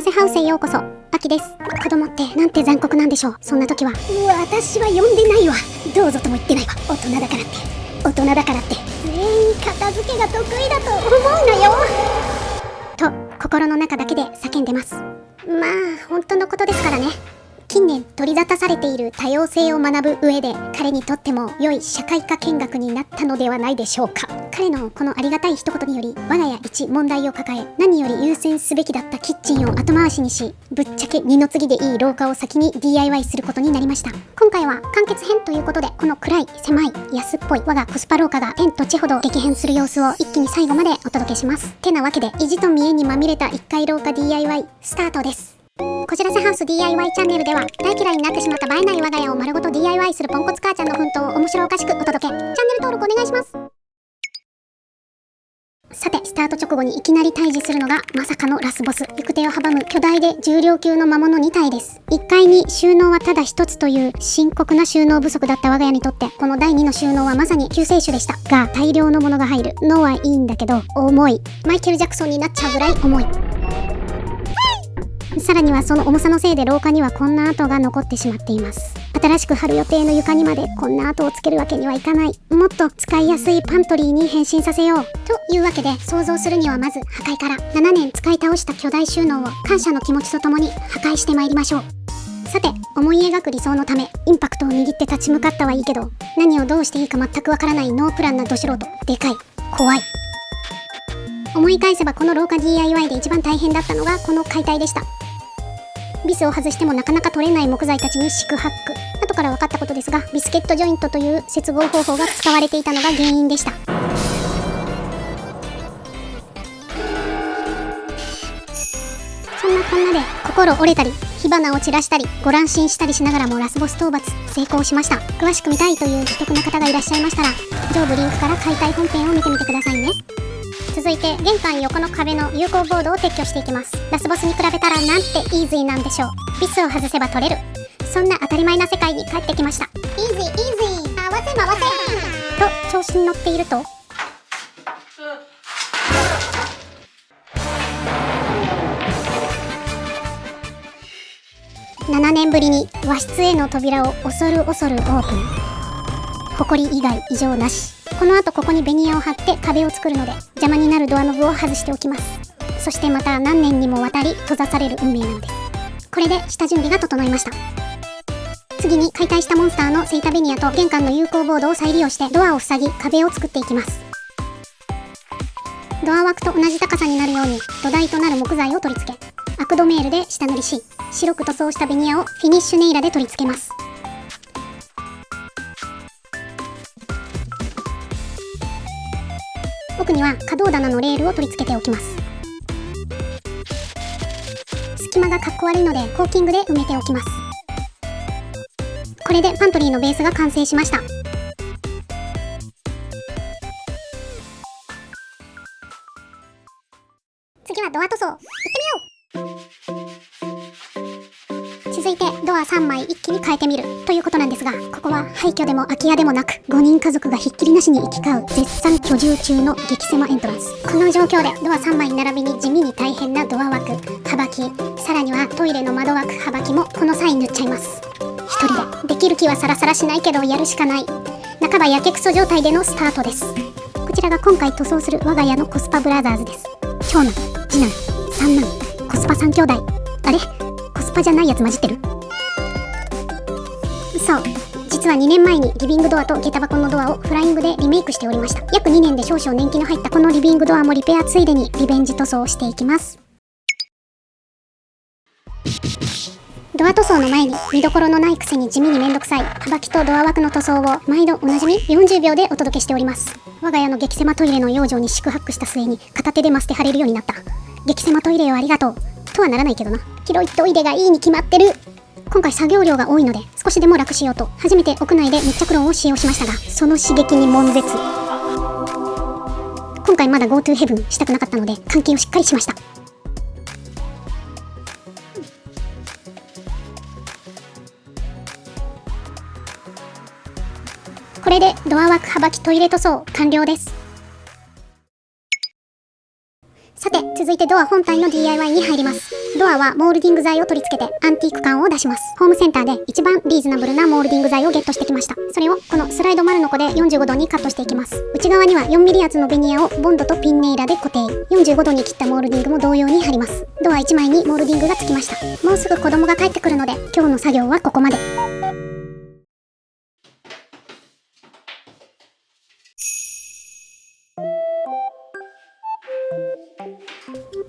せハウスへようこそ。秋です。子供ってなんて残酷なんでしょう。そんな時は私は呼んでないわ、どうぞとも言ってないわ、大人だからって全員片付けが得意だと思うなよと心の中だけで叫んでます。まあ本当のことですからね。近年取り沙汰されている多様性を学ぶ上で彼にとっても良い社会科見学になったのではないでしょうか。彼のこのありがたい一言により我が家一問題を抱え、何より優先すべきだったキッチンを後回しにし、ぶっちゃけ二の次でいい廊下を先に DIY することになりました。今回は完結編ということで、この暗い狭い安っぽい我がコスパ廊下が天と地ほど激変する様子を一気に最後までお届けします。てなわけで意地と見栄にまみれた1階廊下 DIY スタートです。こちらせハウス DIY チャンネルでは、大嫌いになってしまった映えない我が家を丸ごと DIY するポンコツ母ちゃんの奮闘を面白おかしくお届け。チャンネル登録お願いします。さて、スタート直後にいきなり対峙するのがまさかのラスボス。行く手を阻む巨大で重量級の魔物2体です。1階に収納はただ一つという深刻な収納不足だった我が家にとって、この第2の収納はまさに救世主でしたが、大量のものが入るのはいいんだけど重い。マイケル・ジャクソンになっちゃうぐらい重い。さらにはその重さのせいで廊下にはこんな跡が残ってしまっています。新しく貼る予定の床にまでこんな跡をつけるわけにはいかない。もっと使いやすいパントリーに変身させようというわけで、想像するにはまず破壊から7年使い倒した巨大収納を感謝の気持ちとともに破壊してまいりましょう。さて、思い描く理想のためインパクトを握って立ち向かったはいいけど、何をどうしていいか全くわからないノープランなど素人。でかい、怖い。思い返せばこの廊下 DIY で一番大変だったのがこの解体でした。ビスを外してもなかなか取れない木材たちに四苦八苦。後から分かったことですが、ビスケットジョイントという接合方法が使われていたのが原因でした。そんなこんなで心折れたり火花を散らしたりご乱心したりしながらもラスボス討伐成功しました。詳しく見たいという既得な方がいらっしゃいましたら、上部リンクから解体本編を見てみてくださいね。続いて玄関横の壁の有効ボードを撤去していきます。ラスボスに比べたらなんてイージーなんでしょう。ビスを外せば取れる、そんな当たり前な世界に帰ってきました。イージーイージー、合わせ回せと調子に乗っていると、7年ぶりに和室への扉を恐る恐るオープン。埃以外異常なし。この後ここにベニヤを張って壁を作るので、邪魔になるドアノブを外しておきます。そしてまた何年にもわたり閉ざされる運命なんです。これで下準備が整いました。次に解体したモンスターのセイタベニヤと玄関の有効ボードを再利用してドアを塞ぎ壁を作っていきます。ドア枠と同じ高さになるように土台となる木材を取り付け、アクドメールで下塗りし、白く塗装したベニヤをフィニッシュネイラで取り付けます。奥には可動棚のレールを取り付けておきます。隙間がかっこ悪いのでコーキングで埋めておきます。これでパントリーのベースが完成しました。次はドア塗装、行ってみよう。続いてドア3枚一気に変えてみるということなんですが、ここは廃墟でも空き家でもなく5人家族がひっきりなしに行き交う絶賛居住中の激狭エントランス。この状況でドア3枚並びに地味に大変なドア枠、幅木、さらにはトイレの窓枠幅木もこの際塗っちゃいます。一人でできる気はさらさらしないけどやるしかない、半ばやけくそ状態でのスタートです。こちらが今回塗装する我が家のコスパブラザーズです。長男、次男、三男、コスパ3兄弟。あれ、コスパじゃないやつ混じってる？そう、実は2年前にリビングドアと下駄箱のドアをフライングでリメイクしておりました。約2年で少々年季の入ったこのリビングドアもリペアついでにリベンジ塗装をしていきます。ドア塗装の前に見どころのないくせに地味にめんどくさい幅木とドア枠の塗装を毎度おなじみ40秒でお届けしております。我が家の激狭トイレの養生に四苦八苦した末に片手でマステ貼れるようになった。激狭トイレをありがとうとはならないけどな。広いトイレがいいに決まってる。今回作業量が多いので少しでも楽しようと初めて屋内で密着炉を使用しましたが、その刺激に悶絶。今回まだ GoTo ヘブンしたくなかったので換気をしっかりしました。これでドア枠幅木トイレ塗装完了です。さて続続いてドア本体の DIY に入ります。ドアはモールディング材を取り付けてアンティーク感を出します。ホームセンターで一番リーズナブルなモールディング材をゲットしてきました。それをこのスライド丸のこで45度にカットしていきます。内側には 4mm 厚のベニヤをボンドとピンネイラで固定。45度に切ったモールディングも同様に貼ります。ドア1枚にモールディングがつきました。もうすぐ子供が帰ってくるので今日の作業はここまで。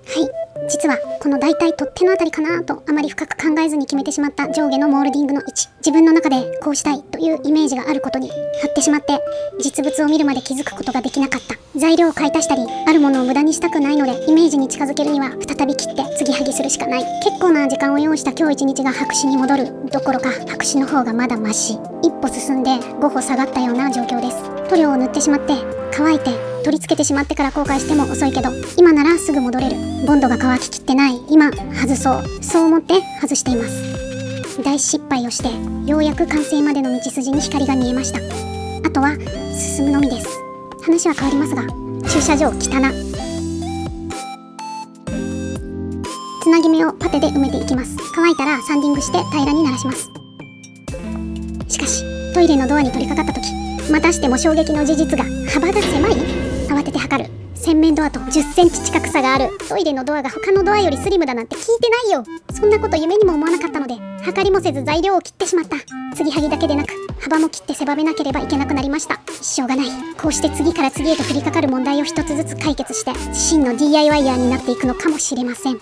はい、実はこの大体取っ手のあたりかなとあまり深く考えずに決めてしまった上下のモールディングの位置、自分の中でこうしたいというイメージがあることに貼ってしまって実物を見るまで気づくことができなかった。材料を買い足したりあるものを無駄にしたくないのでイメージに近づけるには再び切って継ぎはぎするしかない。結構な時間を用意した今日一日が白紙に戻るどころか白紙の方がまだマシ。一歩進んで5歩下がったような状況です。塗料を塗ってしまって乾いて取り付けてしまってから後悔しても遅いけど今ならすぐ戻れる。ボンドが乾ききってない今外そう思って外しています。大失敗をしてようやく完成までの道筋に光が見えました。あとは進むのみです。話は変わりますが駐車場汚。つなぎ目をパテで埋めていきます。乾いたらサンディングして平らにならします。しかしトイレのドアに取り掛かった時またしても衝撃の事実が。幅が狭い。慌てて測る。洗面ドアと10センチ近く差がある。トイレのドアが他のドアよりスリムだなんて聞いてないよ。そんなこと夢にも思わなかったので測りもせず材料を切ってしまった。継ぎはぎだけでなく幅も切って狭めなければいけなくなりました。しょうがない。こうして次から次へと降りかかる問題を一つずつ解決して真の DIY ヤーになっていくのかもしれません。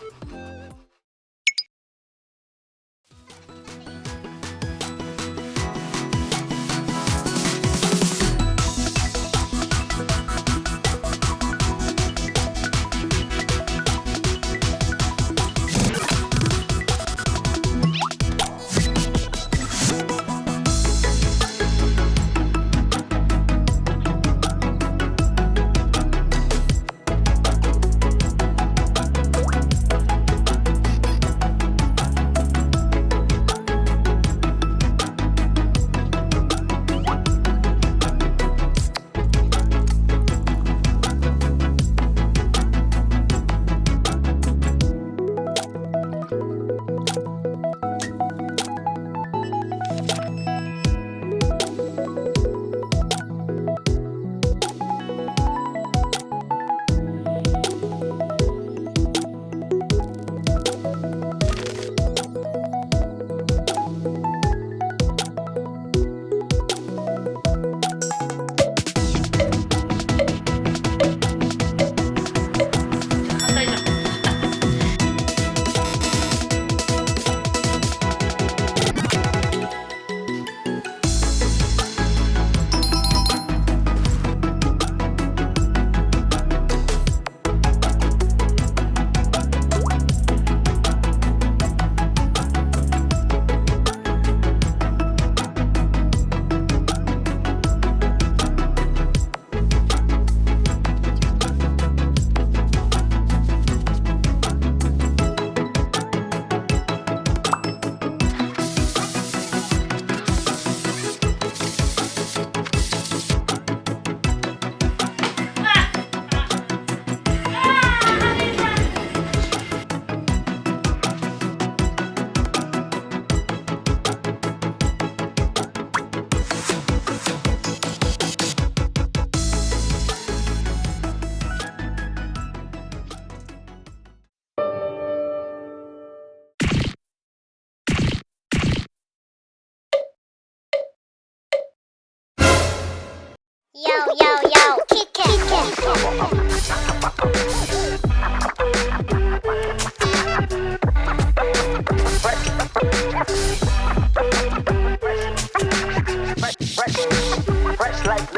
Yo, yo, yo, kick it, kick it. Fresh like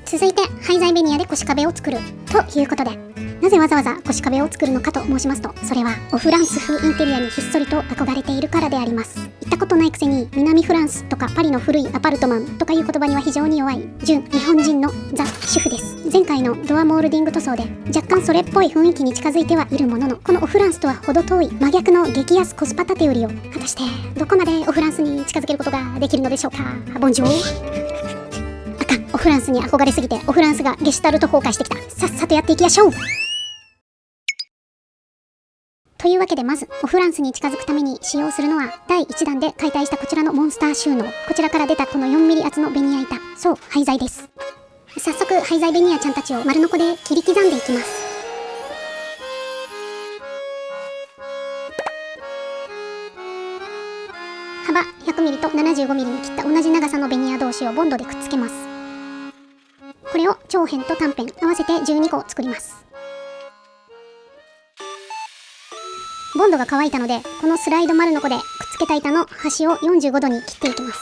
続いて廃材ベニヤで腰壁を作るということで、なぜわざわざ腰壁を作るのかと申しますと、それはオフランス風インテリアにひっそりと憧れているからであります。行ったことないくせに南フランスとかパリの古いアパルトマンとかいう言葉には非常に弱い純日本人のザ主婦です。前回のドアモールディング塗装で若干それっぽい雰囲気に近づいてはいるものの、このオフランスとは程遠い真逆の激安コスパ建て売りを果たしてどこまでオフランスに近づけることができるのでしょうか。ボンジョー。あかん、オフランスに憧れすぎてオフランスがゲシュタルト崩壊してきた。さっさとやっていきましょう。というわけで、まずオフランスに近づくために使用するのは第1弾で解体したこちらのモンスター収納。こちらから出たこの 4mm 厚のベニヤ板、そう廃材です。早速廃材ベニヤちゃんたちを丸ノコで切り刻んでいきます。幅 100mm と 75mm に切った同じ長さのベニヤ同士をボンドでくっつけます。これを長辺と短辺合わせて12個作ります。ボンドが乾いたので、このスライド丸ノコでくっつけた板の端を45度に切っていきます。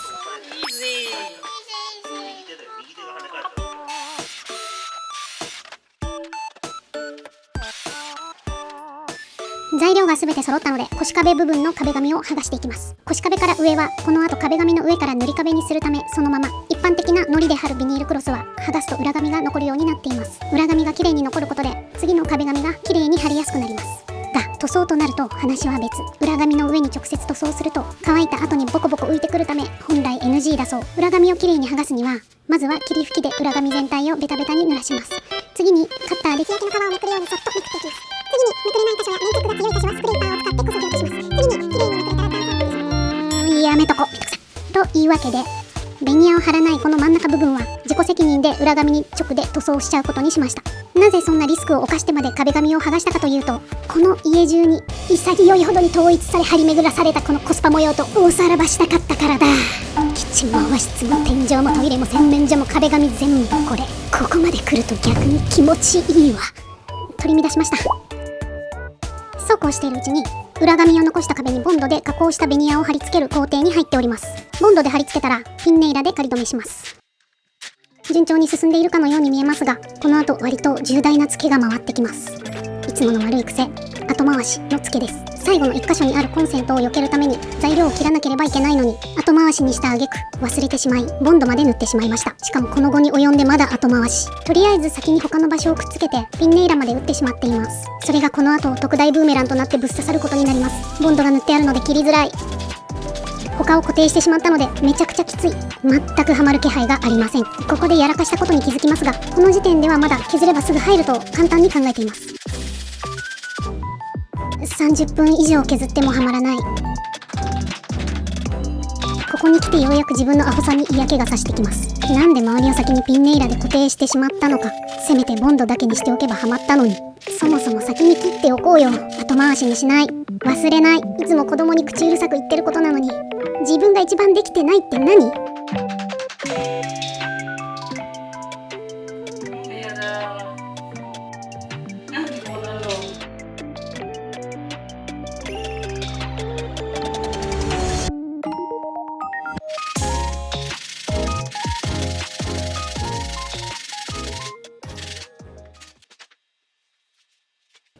材料がすべて揃ったので、腰壁部分の壁紙を剥がしていきます。腰壁から上はこの後壁紙の上から塗り壁にするためそのまま、一般的な糊で貼るビニールクロスは剥がすと裏紙が残るようになっています。裏紙がきれいに残ることで次の壁紙がきれいに貼りやすくなりますが、塗装となると話は別。裏紙の上に直接塗装すると乾いた後にボコボコ浮いてくるため本来 NG だそう。裏紙をきれいに剥がすにはまずは霧吹きで裏紙全体をベタベタに濡らします。次にカッターで日焼けの皮をめくるようにそっとめくっていきます。次にめくれない箇所や粘着が強い箇所はスクレーパーを使ってこそげ落とします。次にきれいにめくれたら炭酸水です。やめとこ、めんどくさい。というわけで、ベニヤを貼らないこの真ん中部分は自己責任で裏紙に直で塗装しちゃうことにしました。なぜそんなリスクを冒してまで壁紙を剥がしたかというと、この家中に潔いほどに統一され張り巡らされたこのコスパ模様とおさらばしたかったからだ。キッチンも和室も天井もトイレも洗面所も壁紙全部これ。ここまで来ると逆に気持ちいいわ。取り乱しました。そうこうしているうちに裏紙を残した壁にボンドで加工したベニヤを貼り付ける工程に入っております。ボンドで貼り付けたらピンネイラで仮止めします。順調に進んでいるかのように見えますが、この後割と重大なツケが回ってきます。いつもの悪い癖、後回しのツケです。最後の1箇所にあるコンセントを避けるために材料を切らなければいけないのに後回しにした挙句忘れてしまいボンドまで塗ってしまいました。しかもこの後に及んでまだ後回し。とりあえず先に他の場所をくっつけてピンネイラまで打ってしまっています。それがこの後特大ブーメランとなってぶっ刺さることになります。ボンドが塗ってあるので切りづらい。他を固定してしまったのでめちゃくちゃきつい。全くハマる気配がありません。ここでやらかしたことに気づきますが、この時点ではまだ削ればすぐ入ると簡単に考えています。30分以上削ってもハマらない。ここに来てようやく自分のアホさに嫌気がさしてきます。なんで周りを先にピンネイラで固定してしまったのか。せめてボンドだけにしておけばハマったのに。そもそも先に切っておこうよ。後回しにしない。忘れない。いつも子供に口うるさく言ってることなのに、自分が一番できてないって何？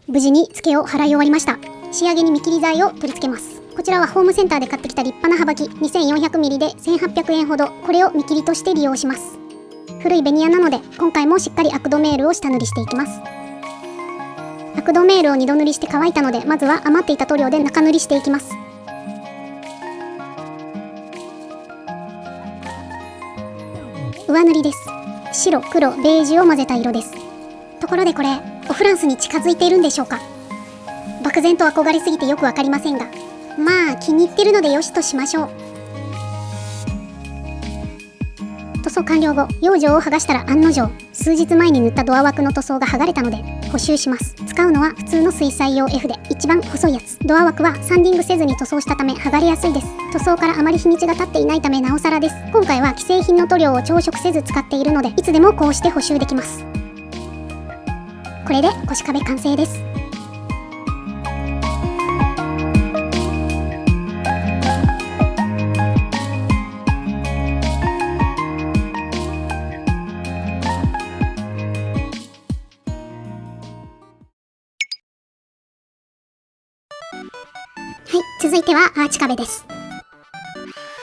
無事に付けを払い終わりました。仕上げに見切り剤を取り付けます。こちらはホームセンターで買ってきた立派な幅木 2400mm で1800円ほど。これを見切りとして利用します。古いベニヤなので今回もしっかりアクドメールを下塗りしていきます。アクドメールを2度塗りして乾いたので、まずは余っていた塗料で中塗りしていきます。上塗りです。白、黒、ベージュを混ぜた色です。ところでこれオフランスに近づいているんでしょうか。漠然と憧れすぎてよくわかりませんが、まあ気に入ってるのでよしとしましょう。塗装完了後、養生を剥がしたら案の定数日前に塗ったドア枠の塗装が剥がれたので補修します。使うのは普通の水彩用 F で一番細いやつ。ドア枠はサンディングせずに塗装したため剥がれやすいです。塗装からあまり日にちが経っていないためなおさらです。今回は既製品の塗料を調色せず使っているのでいつでもこうして補修できます。これで腰壁完成です。続いてはアーチ壁です。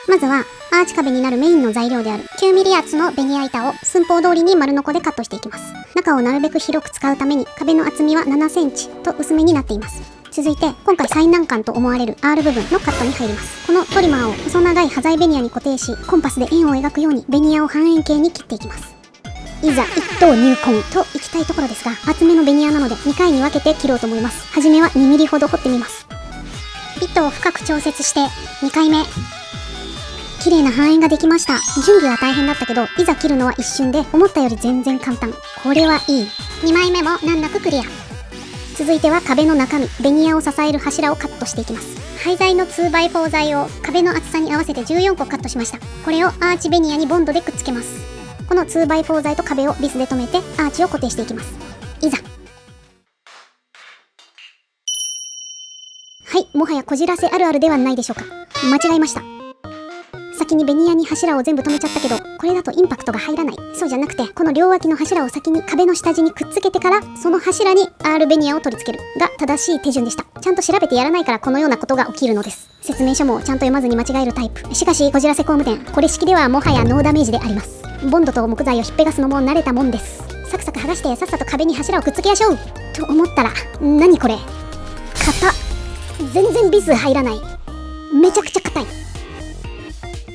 まずはアーチ壁になるメインの材料である 9mm 厚のベニヤ板を寸法通りに丸ノコでカットしていきます。中をなるべく広く使うために壁の厚みは7センチと薄めになっています。続いて今回最難関と思われる R 部分のカットに入ります。このトリマーを細長い端材ベニヤに固定し、コンパスで円を描くようにベニヤを半円形に切っていきます。いざ一刀入魂といきたいところですが、厚めのベニヤなので2回に分けて切ろうと思います。はじめは 2mm ほど掘ってみます。ピットを深く調節して2回目、綺麗な半円ができました。準備は大変だったけど、いざ切るのは一瞬で思ったより全然簡単。これはいい。2枚目も難なくクリア。続いては壁の中身、ベニヤを支える柱をカットしていきます。廃材の 2x4 材を壁の厚さに合わせて14個カットしました。これをアーチベニヤにボンドでくっつけます。この 2x4 材と壁をビスで留めてアーチを固定していきます。いざ。はい、もはやこじらせあるあるではないでしょうか。間違えました。先にベニヤに柱を全部留めちゃったけど、これだとインパクトが入らない。そうじゃなくて、この両脇の柱を先に壁の下地にくっつけてから、その柱に R ベニヤを取り付けるが正しい手順でした。ちゃんと調べてやらないからこのようなことが起きるのです。説明書もちゃんと読まずに間違えるタイプ。しかしこじらせ工務店、これ式ではもはやノーダメージであります。ボンドと木材をひっぺがすのも慣れたもんです。サクサク剥がしてさっさと壁に柱をくっつけやしょうと思ったら、何これ、硬っ。全然ビス入らない。めちゃくちゃ硬い。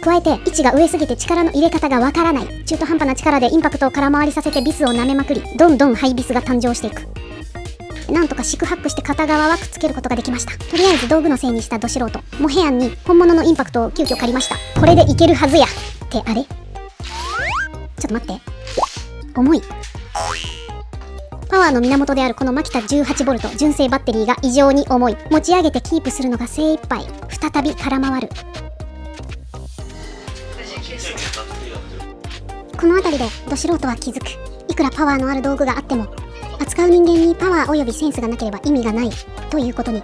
加えて位置が上すぎて力の入れ方がわからない。中途半端な力でインパクトを空回りさせてビスを舐めまくり、どんどんハイビスが誕生していく。なんとか四苦八苦して片側はくっつけることができました。とりあえず道具のせいにしたド素人モヘアンに本物のインパクトを急遽借りました。これでいけるはずやってあれ、ちょっと待って、重い。パワーの源であるこのマキタ 18V 純正バッテリーが異常に重い。持ち上げてキープするのが精一杯。再び空回る。この辺りでド素人は気づく。いくらパワーのある道具があっても、扱う人間にパワーおよびセンスがなければ意味がないということに。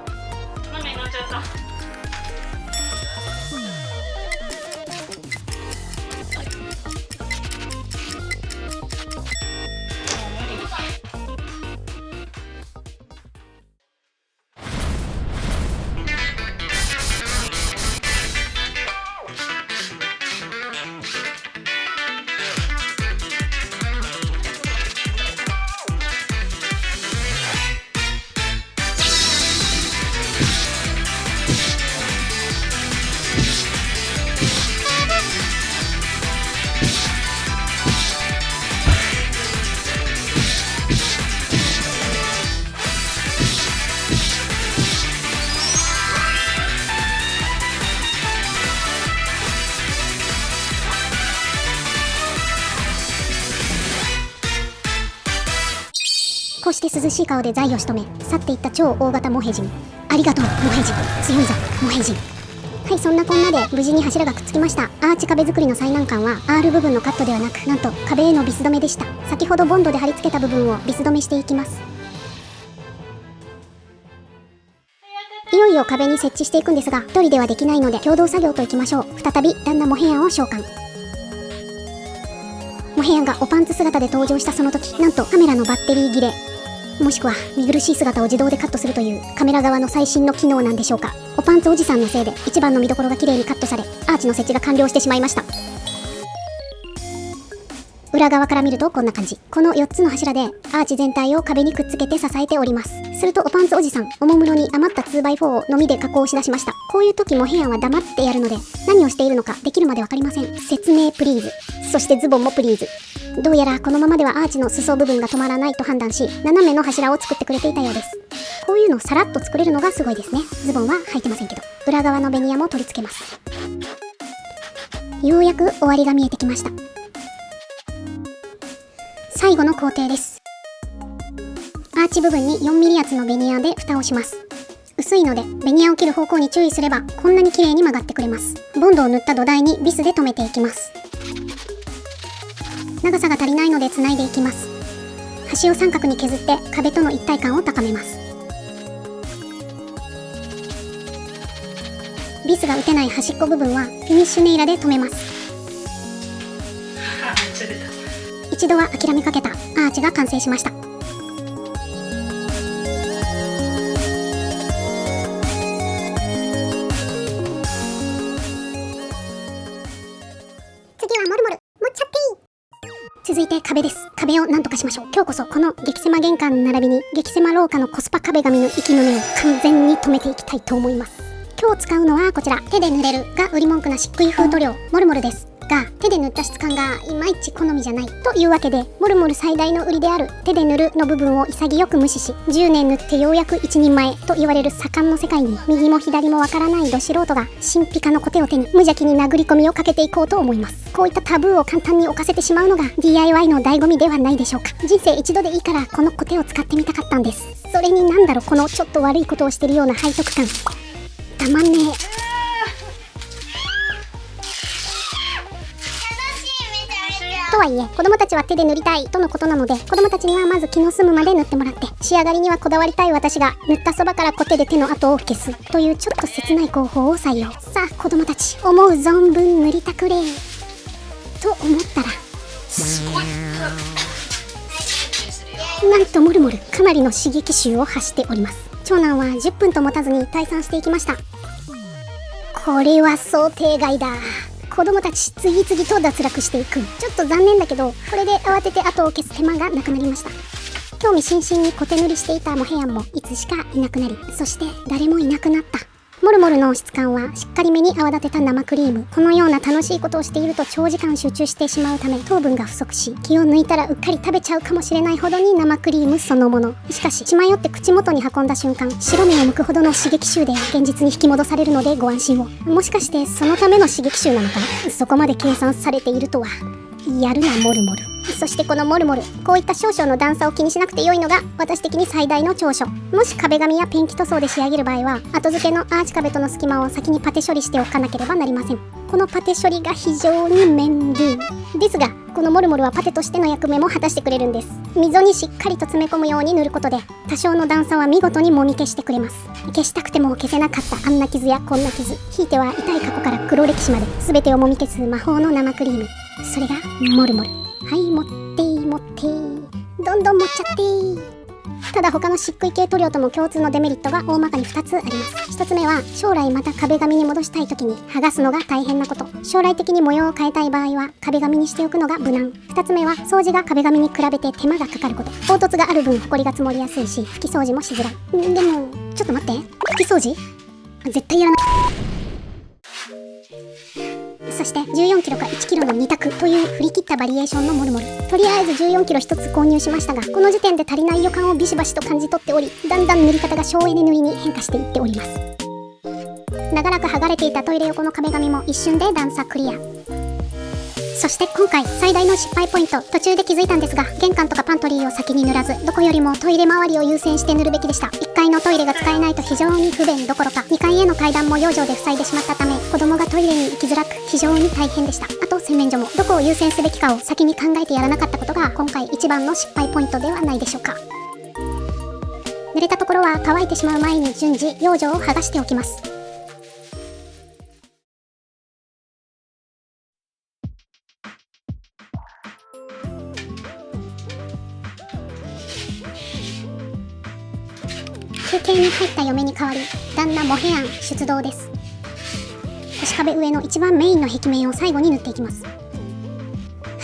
こうして涼しい顔で財を仕留め去っていった超大型モヘ人。ありがとうモヘ人、強いぞモヘ人。はい、そんなこんなで無事に柱がくっつきました。アーチ壁作りの最難関は R 部分のカットではなく、なんと壁へのビス止めでした。先ほどボンドで貼り付けた部分をビス止めしていきます。いよいよ壁に設置していくんですが、一人ではできないので共同作業といきましょう。再び旦那モヘヤンを召喚。モヘヤンがおパンツ姿で登場したその時、なんとカメラのバッテリー切れ、もしくは見苦しい姿を自動でカットするというカメラ側の最新の機能なんでしょうか。おパンツおじさんのせいで一番の見どころが綺麗にカットされ、アーチの設置が完了してしまいました。裏側から見るとこんな感じ。この4つの柱でアーチ全体を壁にくっつけて支えております。するとおパンツおじさん、おもむろに余った 2x4 をのみで加工しだしました。こういう時モヘヤンは黙ってやるので、何をしているのかできるまでわかりません。説明プリーズ。そしてズボンもプリーズ。どうやらこのままではアーチの裾部分が止まらないと判断し、斜めの柱を作ってくれていたようです。こういうのをさらっと作れるのがすごいですね。ズボンは履いてませんけど、裏側のベニヤも取り付けます。ようやく終わりが見えてきました。最後の工程です。アーチ部分に 4mm 厚のベニヤで蓋をします。薄いのでベニヤを切る方向に注意すればこんなに綺麗に曲がってくれます。ボンドを塗った土台にビスで留めていきます。長さが足りないのでつないでいきます。端を三角に削って壁との一体感を高めます。ビスが打てない端っこ部分はフィニッシュネイラで留めます。一度は諦めかけたアーチが完成しました。して壁です。壁を何とかしましょう。今日こそこの激狭玄関並びに激狭廊下のコスパ壁紙の息の根を完全に止めていきたいと思います。今日使うのはこちら、手で塗れるが売り文句な漆喰封塗料モルモルですが、手で塗った質感がいまいち好みじゃないというわけで、モルモル最大の売りである手で塗るの部分を潔く無視し、10年塗ってようやく一人前と言われる左官の世界に右も左もわからないど素人が新ピカのコテを手に無邪気に殴り込みをかけていこうと思います。こういったタブーを簡単に犯せてしまうのが DIY の醍醐味ではないでしょうか。人生一度でいいからこのコテを使ってみたかったんです。それになんだろう、このちょっと悪いことをしてるような背徳感たまんねえ。とはいえ、子供たちは手で塗りたいとのことなので、子供たちにはまず気の済むまで塗ってもらって、仕上がりにはこだわりたい私が塗ったそばからコテで手の跡を消すというちょっと切ない方法を採用。さあ子供たち、思う存分塗りたくれと思ったら、なんとモルモルかなりの刺激臭を発しております。長男は10分と持たずに退散していきました。これは想定外だ。子供たち次々と脱落していく。ちょっと残念だけど、これで慌てて後を消す手間がなくなりました。興味津々にコテ塗りしていたモヘヤンもいつしかいなくなり、そして誰もいなくなった。モルモルの質感はしっかりめに泡立てた生クリーム。このような楽しいことをしていると長時間集中してしまうため糖分が不足し、気を抜いたらうっかり食べちゃうかもしれないほどに生クリームそのもの。しかし血迷って口元に運んだ瞬間、白目を向くほどの刺激臭で現実に引き戻されるのでご安心を。もしかしてそのための刺激臭なのか。そこまで計算されているとは。やるなモルモル。そしてこのモルモル、こういった少々の段差を気にしなくて良いのが私的に最大の長所。もし壁紙やペンキ塗装で仕上げる場合は、後付けのアーチ壁との隙間を先にパテ処理しておかなければなりません。このパテ処理が非常に面倒ですが、このモルモルはパテとしての役目も果たしてくれるんです。溝にしっかりと詰め込むように塗ることで、多少の段差は見事にもみ消してくれます。消したくても消せなかったあんな傷やこんな傷、ひいては痛い過去から黒歴史まで全てをもみ消す魔法の生クリーム、それがモルモル。はい、持って持ってどんどん持っちゃって。ただ他の漆喰系塗料とも共通のデメリットが大まかに2つあります。1つ目は将来また壁紙に戻したい時に剥がすのが大変なこと。将来的に模様を変えたい場合は壁紙にしておくのが無難。2つ目は掃除が壁紙に比べて手間がかかること。凹凸がある分埃が積もりやすいし、拭き掃除もしづらい。でもちょっと待って、拭き掃除絶対やらない。そして14キロか1キロの2択という振り切ったバリエーションのモルモル。とりあえず14キロ1つ購入しましたが、この時点で足りない予感をビシバシと感じ取っており、だんだん塗り方が省エネ塗りに変化していっております。長らく剥がれていたトイレ横の壁紙も一瞬で段差クリア。そして今回最大の失敗ポイント、途中で気づいたんですが、玄関とかパントリーを先に塗らず、どこよりもトイレ周りを優先して塗るべきでした。1階のトイレが使えないと非常に不便どころか、2階への階段も養生で塞いでしまったため、子供がトイレに行きづらく非常に大変でした。あと洗面所もどこを優先すべきかを先に考えてやらなかったことが今回一番の失敗ポイントではないでしょうか。濡れたところは乾いてしまう前に順次養生を剥がしておきます。休憩に入った嫁に代わり、旦那モヘヤン出動です。腰壁上の一番メインの壁面を最後に塗っていきます。は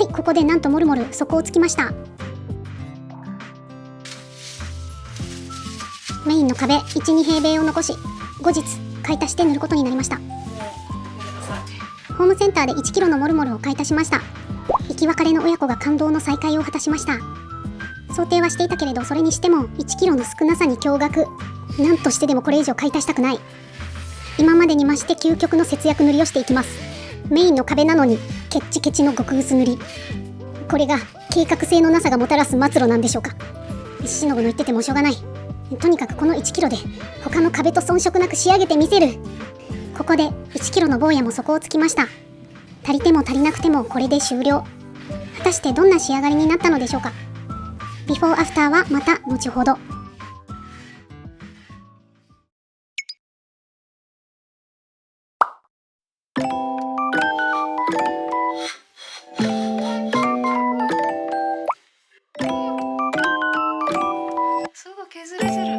い、ここでなんとモルモル底をつきました。メインの壁 1,2 平米を残し、後日買い足して塗ることになりました。ホームセンターで1キロのモルモルを買い足しました。生き別れの親子が感動の再会を果たしました。想定はしていたけれど、それにしても1キロの少なさに驚愕。なんとしてでもこれ以上買い足したくない。今までに増して究極の節約塗りをしていきます。メインの壁なのにケッチケチの極薄塗り。これが計画性のなさがもたらす末路なんでしょうか。しのぶの言っててもしょうがない。とにかくこの1キロで他の壁と遜色なく仕上げてみせる。ここで1キロの坊やも底をつきました。足りても足りなくてもこれで終了。果たしてどんな仕上がりになったのでしょうか。ビフォーアフターはまた後ほど。すぐ削れてる。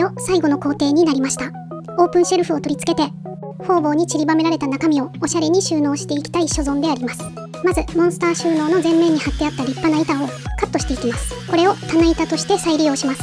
よ最後の工程になりました。オープンシェルフを取り付けて方々に散りばめられた中身をおしゃれに収納していきたい所存であります。まずモンスター収納の前面に貼ってあった立派な板をカットしていきます。これを棚板として再利用します。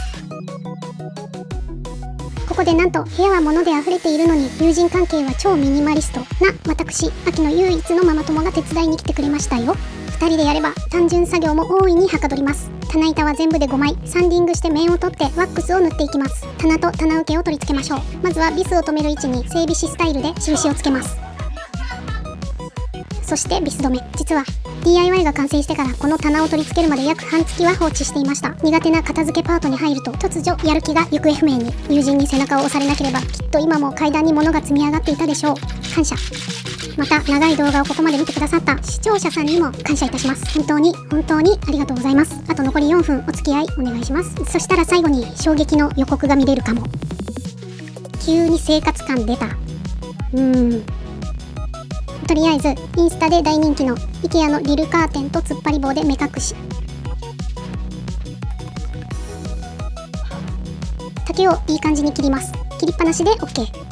ここでなんと部屋は物で溢れているのに友人関係は超ミニマリストな私、秋の唯一のママ友が手伝いに来てくれましたよ。2人でやれば単純作業も大いにはかどります。棚板は全部で5枚、サンディングして面を取ってワックスを塗っていきます。棚と棚受けを取り付けましょう。まずはビスを止める位置に整備紙スタイルで印をつけます。そしてビス止め。実は DIY が完成してからこの棚を取り付けるまで約半月は放置していました。苦手な片付けパートに入ると突如やる気が行方不明に。友人に背中を押されなければきっと今も階段に物が積み上がっていたでしょう。感謝。また長い動画をここまで見てくださった視聴者さんにも感謝いたします。本当にありがとうございます。あと残り4分お付き合いお願いします。そしたら最後に衝撃の予告が見れるかも。急に生活感出た。とりあえずインスタで大人気の IKEA のリルカーテンと突っ張り棒で目隠し。竹をいい感じに切ります。切りっぱなしで OK。